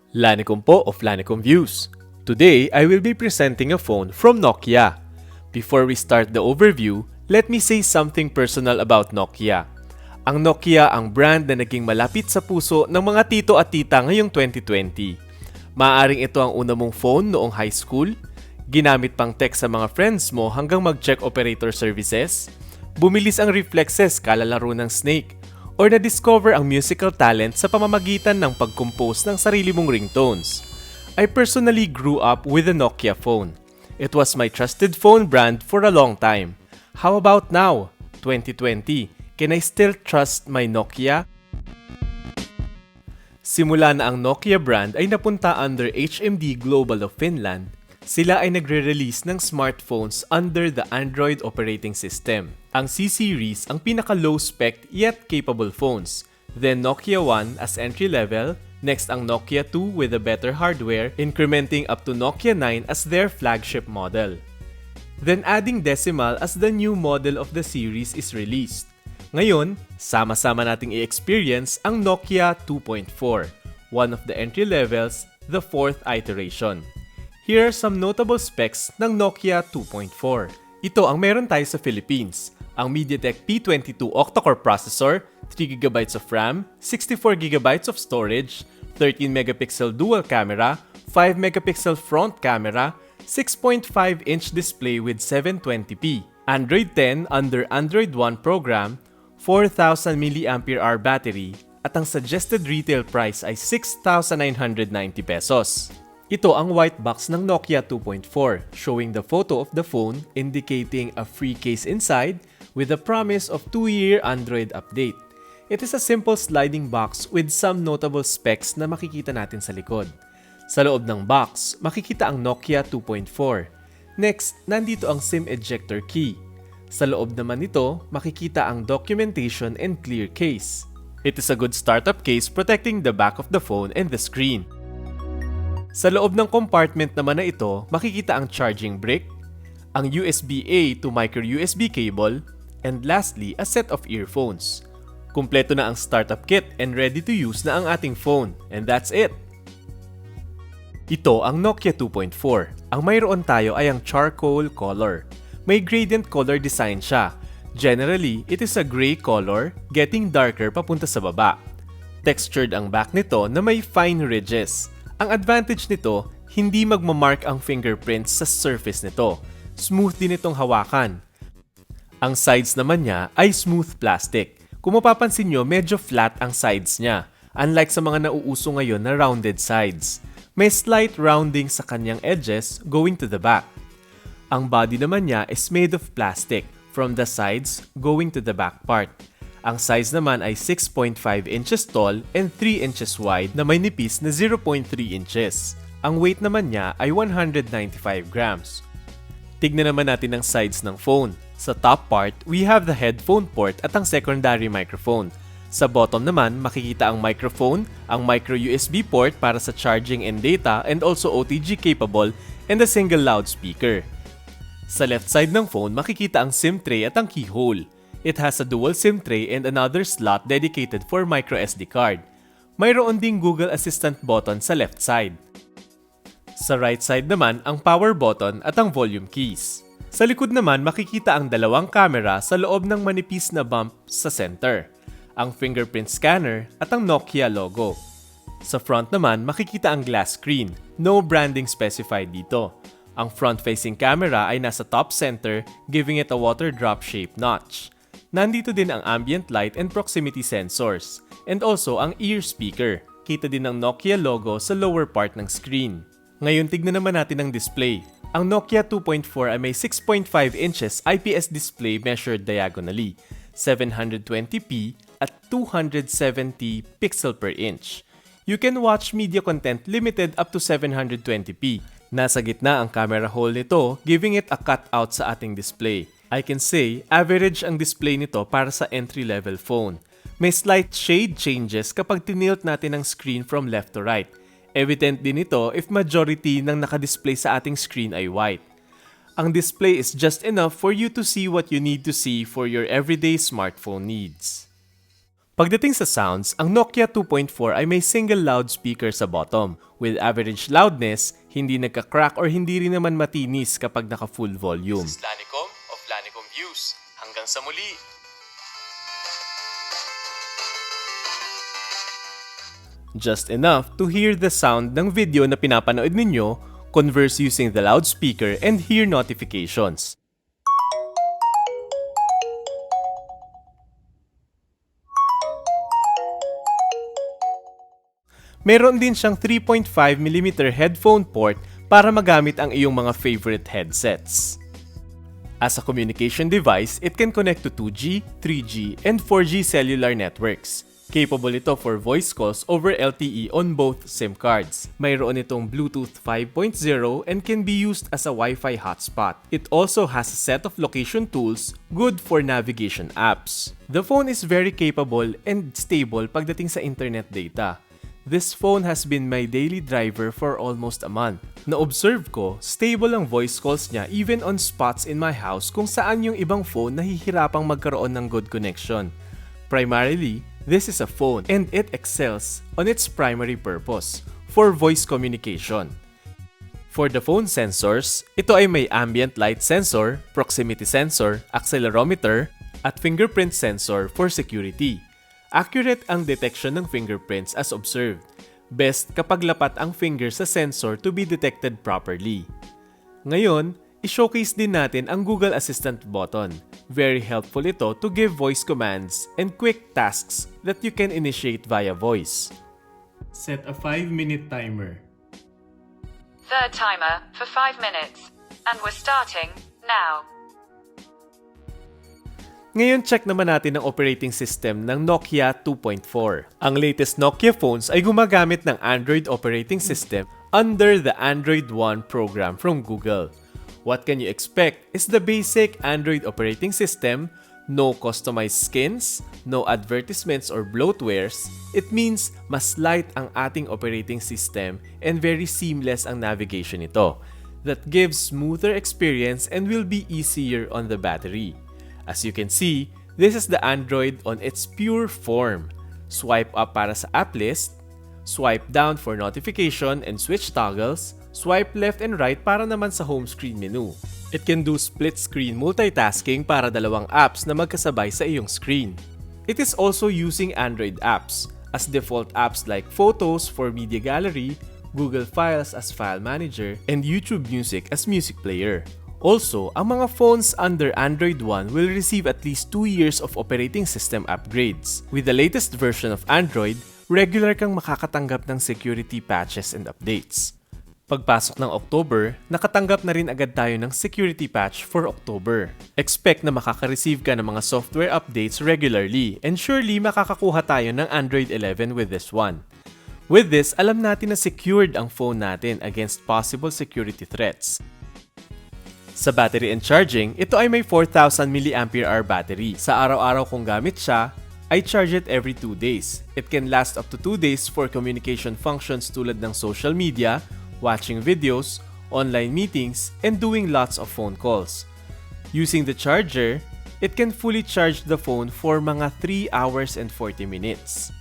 Lanicom po of Lanicom Views. Today, I will be presenting a phone from Nokia. Before we start the overview, let me say something personal about Nokia. Ang Nokia ang brand na naging malapit sa puso ng mga tito at tita ngayong 2020. Maaaring ito ang una mong phone noong high school, ginamit pang text sa mga friends mo hanggang mag-check operator services, bumilis ang reflexes kalalaro ng Snake, or na-discover ang musical talent sa pamamagitan ng pag-compose ng sarili mong ringtones. I personally grew up with a Nokia phone. It was my trusted phone brand for a long time. How about now, 2020? Can I still trust my Nokia? Simula na ang Nokia brand ay napunta under HMD Global of Finland, sila ay nagre-release ng smartphones under the Android operating system. Ang C-Series ang pinaka-low spec yet capable phones. Then Nokia 1 as entry-level, next ang Nokia 2 with a better hardware, incrementing up to Nokia 9 as their flagship model. Then adding Decimal as the new model of the series is released. Ngayon, sama-sama nating i-experience ang Nokia 2.4, one of the entry levels, the fourth iteration. Here are some notable specs ng Nokia 2.4. Ito ang meron tayo sa Philippines. Ang MediaTek P22 octa-core processor, 3GB of RAM, 64GB of storage, 13MP dual camera, 5MP front camera, 6.5-inch display with 720p, Android 10 under Android One program, 4,000 mAh battery, at ang suggested retail price ay 6,990 pesos. Ito ang white box ng Nokia 2.4, showing the photo of the phone indicating a free case inside with a promise of 2-year Android update. It is a simple sliding box with some notable specs na makikita natin sa likod. Sa loob ng box, makikita ang Nokia 2.4. Next, nandito ang SIM ejector key. Sa loob naman nito, makikita ang documentation and clear case. It is a good startup case protecting the back of the phone and the screen. Sa loob ng compartment naman na ito, makikita ang charging brick, ang USB-A to micro USB cable, and lastly, a set of earphones. Kumpleto na ang startup kit and ready to use na ang ating phone. And that's it! Ito ang Nokia 2.4. Ang mayroon tayo ay ang charcoal color. May gradient color design siya. Generally, it is a gray color, getting darker papunta sa baba. Textured ang back nito na may fine ridges. Ang advantage nito, hindi magmamark ang fingerprints sa surface nito. Smooth din itong hawakan. Ang sides naman niya ay smooth plastic. Kung mapapansin nyo, medyo flat ang sides niya. Unlike sa mga nauuso ngayon na rounded sides. May slight rounding sa kanyang edges going to the back. Ang body naman niya is made of plastic from the sides going to the back part. Ang size naman ay 6.5 inches tall and 3 inches wide na may nipis na 0.3 inches. Ang weight naman niya ay 195 grams. Tignan naman natin ang sides ng phone. Sa top part, we have the headphone port at ang secondary microphone. Sa bottom naman, makikita ang microphone, ang micro USB port para sa charging and data and also OTG capable and a single loudspeaker. Sa left side ng phone, makikita ang SIM tray at ang keyhole. It has a dual SIM tray and another slot dedicated for micro SD card. Mayroon ding Google Assistant button sa left side. Sa right side naman ang power button at ang volume keys. Sa likod naman makikita ang dalawang camera sa loob ng manipis na bump sa center, ang fingerprint scanner at ang Nokia logo. Sa front naman makikita ang glass screen, no branding specified dito. Ang front-facing camera ay nasa top center, giving it a water drop shape notch. Nandito din ang ambient light and proximity sensors, and also ang ear speaker. Kita din ang Nokia logo sa lower part ng screen. Ngayon tignan naman natin ang display. Ang Nokia 2.4 ay may 6.5 inches IPS display measured diagonally, 720p at 270 pixel per inch. You can watch media content limited up to 720p. Nasa gitna ang camera hole nito, giving it a cutout sa ating display. I can say, average ang display nito para sa entry-level phone. May slight shade changes kapag tinilt natin ang screen from left to right. Evident din ito if majority ng nakadisplay sa ating screen ay white. Ang display is just enough for you to see what you need to see for your everyday smartphone needs. Pagdating sa sounds, ang Nokia 2.4 ay may single loudspeaker sa bottom. With average loudness, hindi nagka-crack or hindi rin naman matinis kapag naka-full volume. This is Lanicom of Lanicom Views. Hanggang sa muli! Just enough to hear the sound ng video na pinapanood ninyo, converse using the loudspeaker, and hear notifications. Meron din siyang 3.5mm headphone port para magamit ang iyong mga favorite headsets. As a communication device, it can connect to 2G, 3G, and 4G cellular networks. Capable ito for voice calls over LTE on both SIM cards. Mayroon itong Bluetooth 5.0 and can be used as a Wi-Fi hotspot. It also has a set of location tools good for navigation apps. The phone is very capable and stable pagdating sa internet data. This phone has been my daily driver for almost a month. Na-observe ko, stable ang voice calls niya even on spots in my house kung saan yung ibang phone nahihirapang magkaroon ng good connection. Primarily, this is a phone and it excels on its primary purpose, for voice communication. For the phone sensors, ito ay may ambient light sensor, proximity sensor, accelerometer, at fingerprint sensor for security. Accurate ang detection ng fingerprints as observed. Best kapag lapat ang finger sa sensor to be detected properly. Ngayon, i-showcase din natin ang Google Assistant button. Very helpful ito to give voice commands and quick tasks that you can initiate via voice. Set a 5-minute timer. Third timer for 5 minutes. And we're starting now. Ngayon, check naman natin ang operating system ng Nokia 2.4. Ang latest Nokia phones ay gumagamit ng Android operating system under the Android One program from Google. What can you expect is the basic Android operating system, no customized skins, no advertisements or bloatwares. It means mas light ang ating operating system and very seamless ang navigation nito. That gives smoother experience and will be easier on the battery. As you can see, this is the Android on its pure form. Swipe up para sa app list, swipe down for notification and switch toggles, swipe left and right para naman sa home screen menu. It can do split screen multitasking para dalawang apps na magkasabay sa iyong screen. It is also using Android apps, as default apps like Photos for media gallery, Google Files as file manager, and YouTube Music as music player. Also, ang mga phones under Android One will receive at least 2 years of operating system upgrades. With the latest version of Android, regular kang makakatanggap ng security patches and updates. Pagpasok ng October, nakatanggap na rin agad tayo ng security patch for October. Expect na makaka-receive ka ng mga software updates regularly and surely makakakuha tayo ng Android 11 with this one. With this, alam natin na secured ang phone natin against possible security threats. Sa battery and charging, ito ay may 4,000 mAh battery. Sa araw-araw kong gamit siya, I charge it every 2 days. It can last up to 2 days for communication functions tulad ng social media, watching videos, online meetings, and doing lots of phone calls. Using the charger, it can fully charge the phone for mga 3 hours and 40 minutes.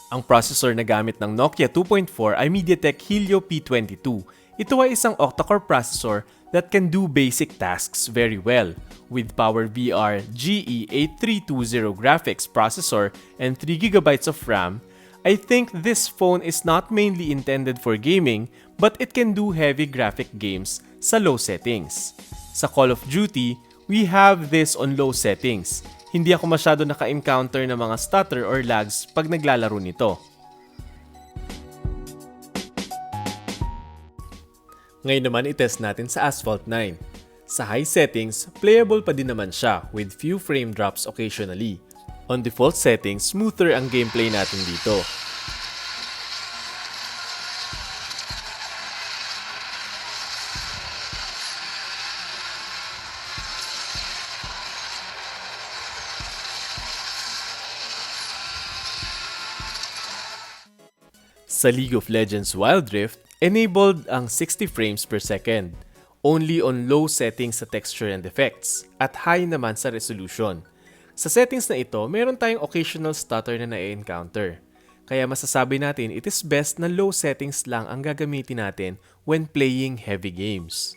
Ang processor na gamit ng Nokia 2.4 ay MediaTek Helio P22. Ito ay isang octa-core processor that can do basic tasks very well. With PowerVR GE8320 graphics processor and 3GB of RAM, I think this phone is not mainly intended for gaming, but it can do heavy graphic games sa low settings. Sa Call of Duty, we have this on low settings. Hindi ako masyado naka-encounter ng mga stutter or lags pag naglalaro nito. Ngayon naman itest natin sa Asphalt 9. Sa high settings, playable pa din naman siya with few frame drops occasionally. On default settings, smoother ang gameplay natin dito. Sa League of Legends Wild Rift, enabled ang 60 frames per second, only on low settings sa texture and effects, at high naman sa resolution. Sa settings na ito, meron tayong occasional stutter na na-encounter. Kaya masasabi natin it is best na low settings lang ang gagamitin natin when playing heavy games.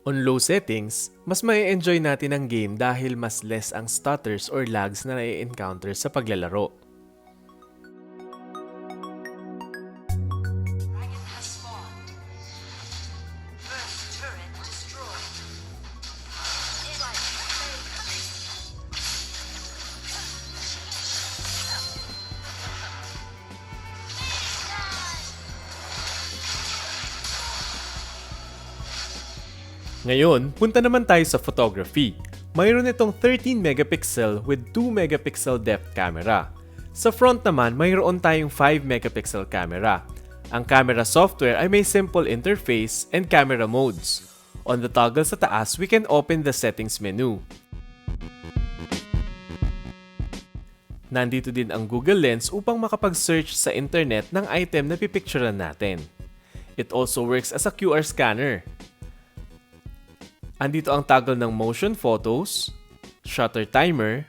On low settings, mas mai-enjoy natin ang game dahil mas less ang stutters or lags na na-encounter sa paglalaro. Ngayon, punta naman tayo sa photography. Mayroon itong 13 megapixel with 2 megapixel depth camera. Sa front naman, mayroon tayong 5 megapixel camera. Ang camera software ay may simple interface and camera modes. On the toggle sa taas, we can open the settings menu. Nandito din ang Google Lens upang makapag-search sa internet ng item na pipicturean natin. It also works as a QR scanner. Andito ang toggle ng motion photos, shutter timer,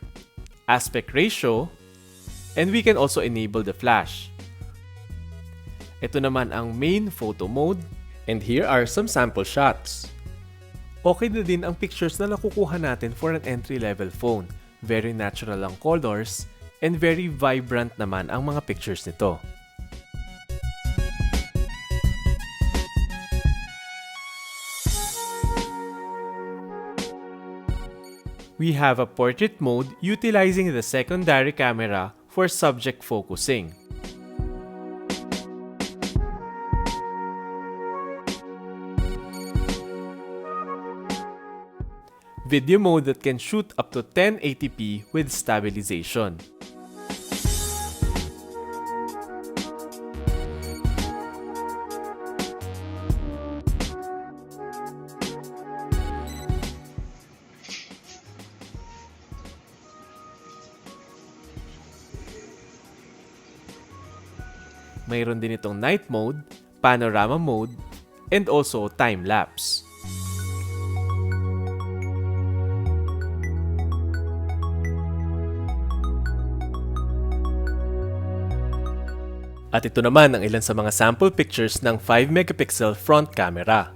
aspect ratio, and we can also enable the flash. Ito naman ang main photo mode, and here are some sample shots. Okay na din ang pictures na nakukuha natin for an entry-level phone. Very natural ang colors, and very vibrant naman ang mga pictures nito. We have a portrait mode utilizing the secondary camera for subject focusing. Video mode that can shoot up to 1080p with stabilization. Mayroon din itong night mode, panorama mode, and also time-lapse. At ito naman ang ilan sa mga sample pictures ng 5 megapixel front camera.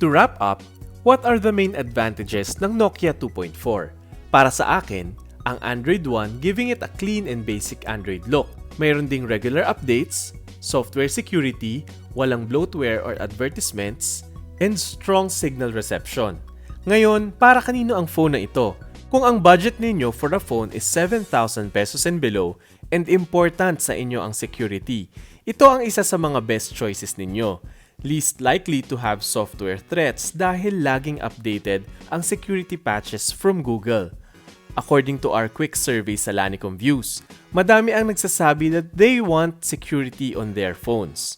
To wrap up, what are the main advantages ng Nokia 2.4? Para sa akin, ang Android One giving it a clean and basic Android look. Mayroon ding regular updates, software security, walang bloatware or advertisements, and strong signal reception. Ngayon, para kanino ang phone na ito? Kung ang budget ninyo for a phone is 7,000 pesos and below and important sa inyo ang security, ito ang isa sa mga best choices ninyo. Least likely to have software threats dahil laging updated ang security patches from Google. According to our quick survey sa Lanicom Views, madami ang nagsasabi that they want security on their phones.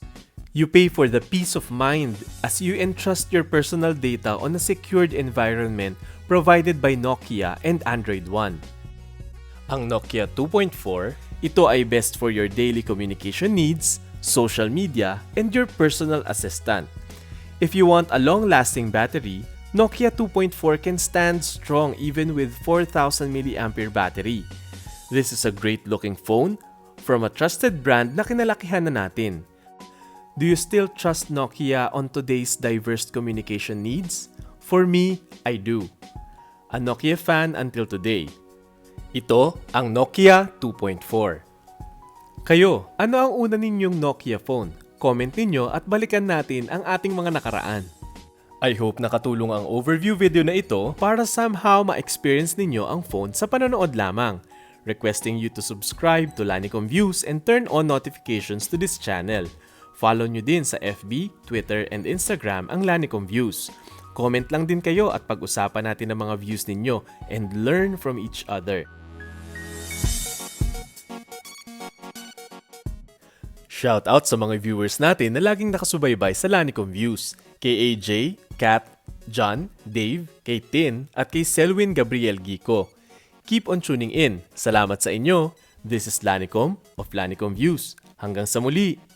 You pay for the peace of mind as you entrust your personal data on a secured environment provided by Nokia and Android One. Ang Nokia 2.4, ito ay best for your daily communication needs, social media, and your personal assistant. If you want a long-lasting battery, Nokia 2.4 can stand strong even with 4,000 mAh battery. This is a great-looking phone from a trusted brand na kinalakihan na natin. Do you still trust Nokia on today's diverse communication needs? For me, I do. A Nokia fan until today. Ito ang Nokia 2.4. Kayo, ano ang una ninyong Nokia phone? Comment ninyo at balikan natin ang ating mga nakaraan. I hope nakatulong ang overview video na ito para somehow ma-experience ninyo ang phone sa panonood lamang. Requesting you to subscribe to Lanicom Views and turn on notifications to this channel. Follow nyo din sa FB, Twitter, and Instagram ang Lanicom Views. Comment lang din kayo at pag-usapan natin ang mga views ninyo and learn from each other. Shout out sa mga viewers natin na laging nakasubaybay sa Lanicom Views. Kay AJ, Kat, John, Dave, kay Tin, at kay Selwyn Gabriel Gico. Keep on tuning in. Salamat sa inyo. This is Lanicom of Lanicom Views. Hanggang sa muli!